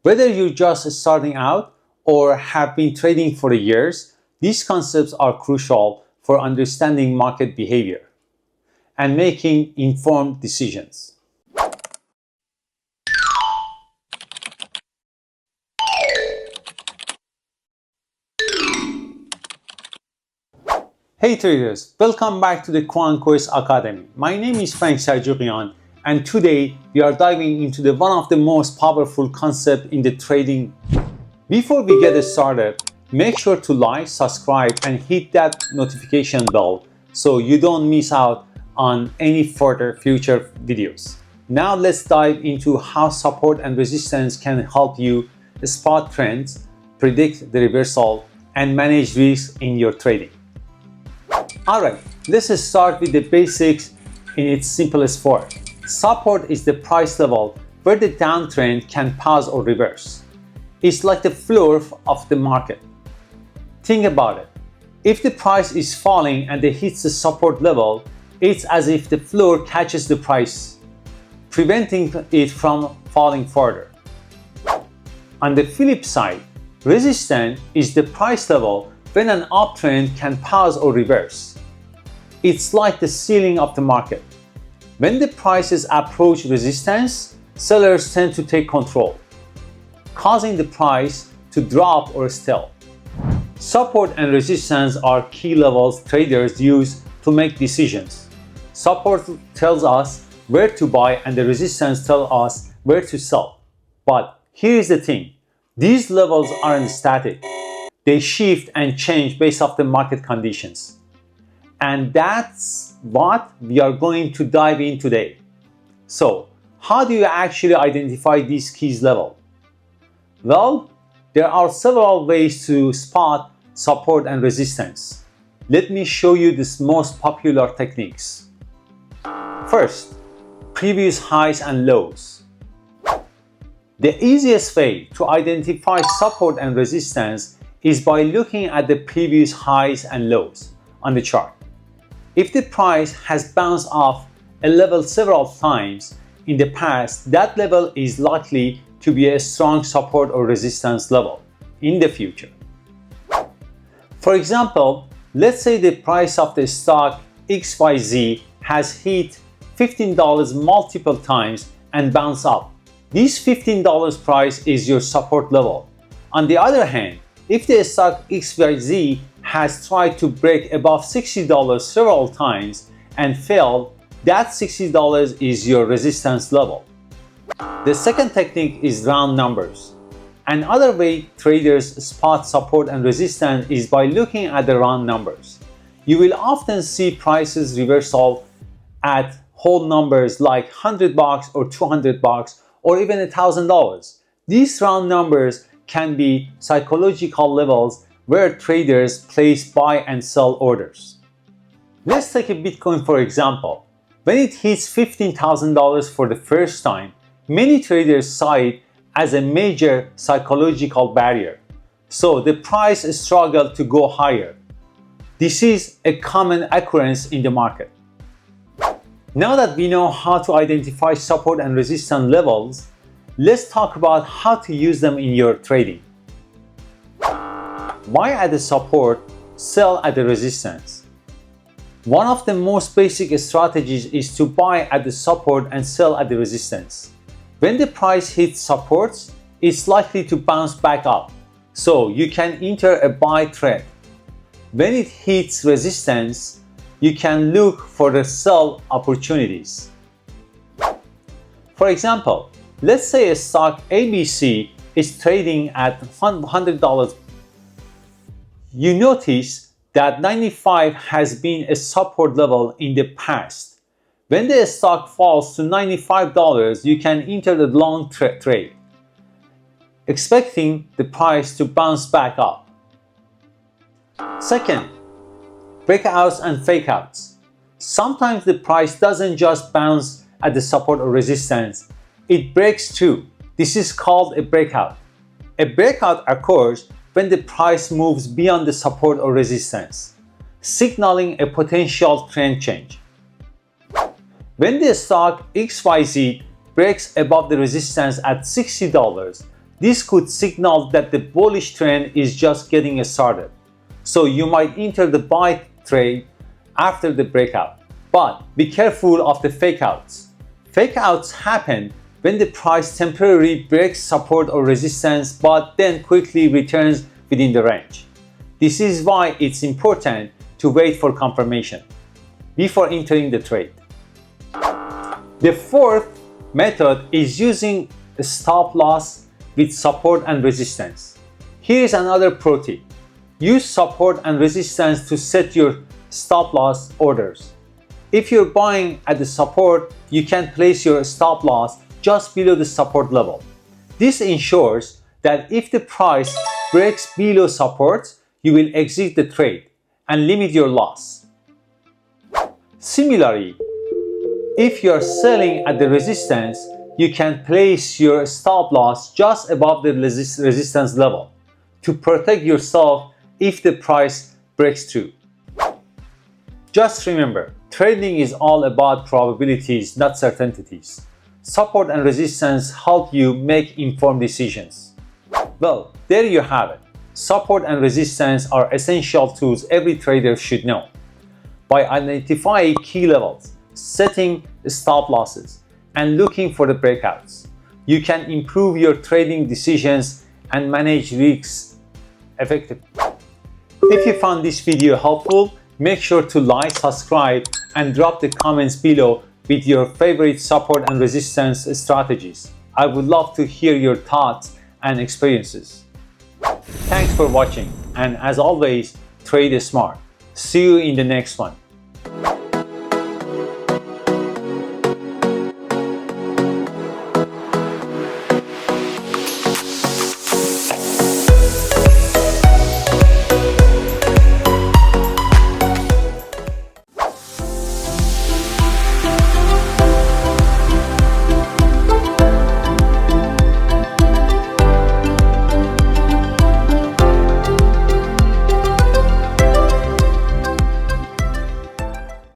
Whether you're just starting out or have been trading for years, these concepts are crucial for understanding market behavior and making informed decisions. Hey traders, welcome back to the Quest Academy. My name is Frank Serjurian, and today we are diving into one of the most powerful concepts in the trading. Before we get started, make sure to like, subscribe, and hit that notification bell so you don't miss out on any further future videos. Now let's dive into how support and resistance can help you spot trends, predict the reversal, and manage risks in your trading. Alright, let's start with the basics in its simplest form. Support is the price level where the downtrend can pause or reverse. It's like the floor of the market. Think about it. If the price is falling and it hits the support level, it's as if the floor catches the price, preventing it from falling further. On the flip side, resistance is the price level when an uptrend can pause or reverse. It's like the ceiling of the market. When the prices approach resistance, sellers tend to take control, causing the price to drop or stall. Support and resistance are key levels traders use to make decisions. Support tells us where to buy and the resistance tells us where to sell. But here's the thing, these levels aren't static. They shift and change based off the market conditions. And that's what we are going to dive in today. So, how do you actually identify these keys level? Well, there are several ways to spot support and resistance. Let me show you the most popular techniques. First, previous highs and lows. The easiest way to identify support and resistance is by looking at the previous highs and lows on the chart. If the price has bounced off a level several times in the past, that level is likely to be a strong support or resistance level in the future. For example, let's say the price of the stock XYZ has hit $15 multiple times and bounced up. This $15 price is your support level. On the other hand, if the stock XYZ has tried to break above $60 several times and failed, that $60 is your resistance level. The second technique is round numbers. Another way traders spot support and resistance is by looking at the round numbers. You will often see prices reversal at whole numbers like $100 or $200 or even $1,000. These round numbers can be psychological levels where traders place buy and sell orders. Let's take a Bitcoin for example. When it hits $15,000 for the first time, many traders saw it as a major psychological barrier. So the price struggled to go higher. This is a common occurrence in the market. Now that we know how to identify support and resistance levels, let's talk about how to use them in your trading. Buy at the support, sell at the resistance. One of the most basic strategies is to buy at the support and sell at the resistance. When the price hits supports, it's likely to bounce back up, so you can enter a buy trade. When it hits resistance, you can look for the sell opportunities. For example, let's say a stock ABC is trading at $100. You notice that 95 has been a support level in the past. When the stock falls to $95, you can enter the long trade, expecting the price to bounce back up. Second, breakouts and fakeouts. Sometimes the price doesn't just bounce at the support or resistance, it breaks too. This is called a breakout. A breakout occurs when the price moves beyond the support or resistance, signaling a potential trend change. When the stock XYZ breaks above the resistance at $60, This could signal that the bullish trend is just getting started. So you might enter the buy trade after the breakout. But be careful of the fake outs. Fake outs happen when the price temporarily breaks support or resistance but then quickly returns within the range. This is why it's important to wait for confirmation before entering the trade. The fourth method is using a stop loss with support and resistance. Here is another pro tip. Use support and resistance to set your stop loss orders. If you're buying at the support, you can place your stop loss just below the support level. This ensures that if the price breaks below support, you will exit the trade and limit your loss. Similarly, if you are selling at the resistance, you can place your stop loss just above the resistance level to protect yourself if the price breaks through. Just remember, trading is all about probabilities, not certainties. Support and resistance help you make informed decisions. Well, there you have it. Support and resistance are essential tools every trader should know. By identifying key levels, setting stop losses, and looking for the breakouts, you can improve your trading decisions and manage risks effectively. If you found this video helpful, make sure to like, subscribe, and drop the comments below with your favorite support and resistance strategies. I would love to hear your thoughts and experiences. Thanks for watching, and as always, trade smart. See you in the next one.